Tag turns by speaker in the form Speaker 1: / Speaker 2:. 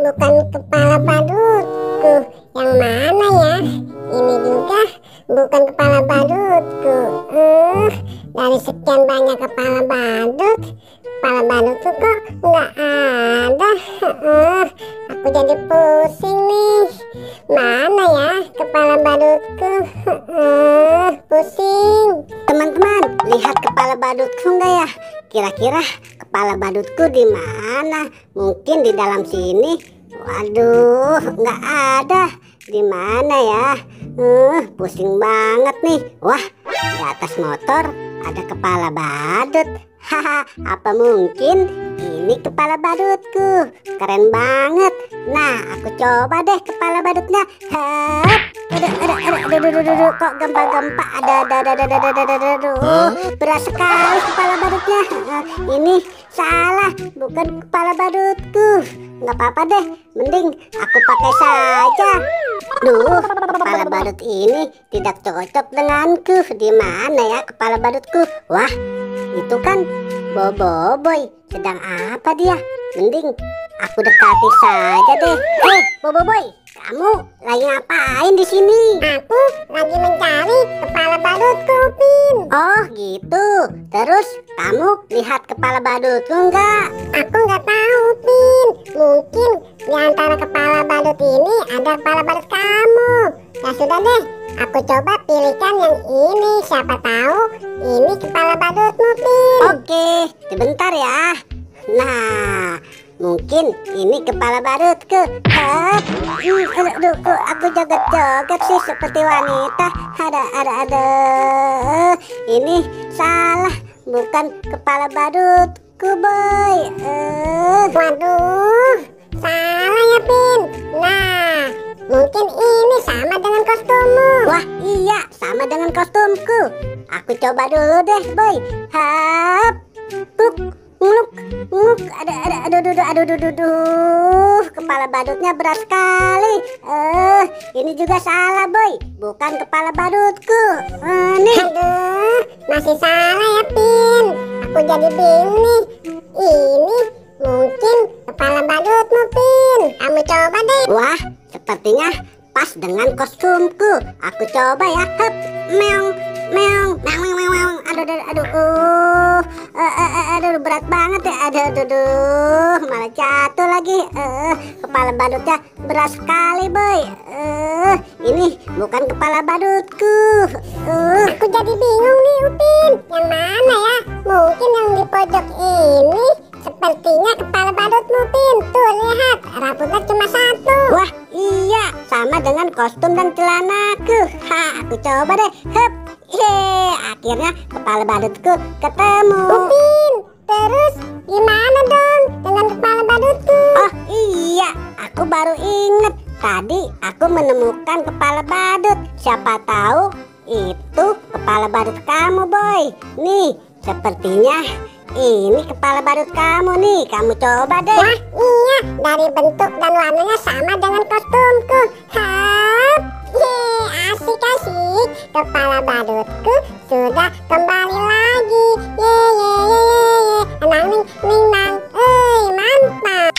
Speaker 1: bukan kepala badutku. Yang mana ya? Ini juga bukan kepala badutku. Dari sekian banyak kepala badutku kok nggak ada. Aku jadi pusing nih. Mana ya kepala badutku? Pusing. Teman-teman, lihat kepala badutku nggak ya? Kira-kira kepala badutku di mana? Mungkin di dalam sini. Waduh, nggak ada. Di mana ya? Pusing banget nih. Wah, di atas motor ada kepala badut. Haha, apa mungkin ini kepala badutku? Keren banget. Nah, aku coba deh kepala badutnya. Aduh, kok gempa-gempa. Berat sekali kepala badutnya. Ini salah, bukan kepala badutku. Nggak apa-apa deh, mending aku pakai saja. Kepala badut ini tidak cocok denganku. Di mana ya kepala badutku? Wah, itu kan Boboiboy. Sedang apa dia? Mending aku dekati saja deh. Boboiboy, kamu lagi ngapain di sini? Aku lagi mencari kepala badutku, Pin. Oh gitu. Terus kamu lihat kepala badutku enggak? Aku nggak tahu, Pin. Mungkin di antara kepala badut ini ada kepala badut kamu. Ya sudah deh, aku coba pilihkan yang ini. Siapa tahu ini kepala badutmu, Pin. Oke, sebentar ya. Nah, mungkin ini kepala badutku. Aku joget-joget sih seperti wanita. Ada. Ini salah, bukan kepala badutku, boy. Waduh, salah ya, Pin. Nah, mungkin ini sama dengan kostummu. Wah, iya, sama dengan kostumku. Aku coba dulu deh, boy. Nguluk. Aduh, kepala badutnya berat sekali. Ini juga salah, boy. Bukan kepala badutku. Nih. Aduh, masih salah ya, Pin. Aku jadi bingung nih. Ini mungkin kepala badutmu, Pin. Kamu coba deh. Wah, sepertinya pas dengan kostumku. Aku coba ya. Meong. Aduh, berat banget ya. Aduh, malah jatuh lagi. Kepala badutnya berat sekali, boy. Ini bukan kepala badutku. Aku jadi bingung nih, Upin. Yang mana ya? Mungkin yang di pojok ini sepertinya kepala badutmu, Pin. Tuh, lihat, rambutnya cuma satu. Wah, iya, sama dengan kostum dan celanaku. Aku coba deh. Akhirnya kepala badutku ketemu. Upin, terus gimana dong dengan kepala badutku? Oh iya, aku baru inget. Tadi aku menemukan kepala badut. Siapa tahu itu kepala badut kamu, boy. Nih, sepertinya ini kepala badut kamu nih. Kamu coba deh. Wah, iya, dari bentuk dan warnanya sama dengan kostumku. Asik. Kepala badutku sudah kembali lagi. Nang. Mantap.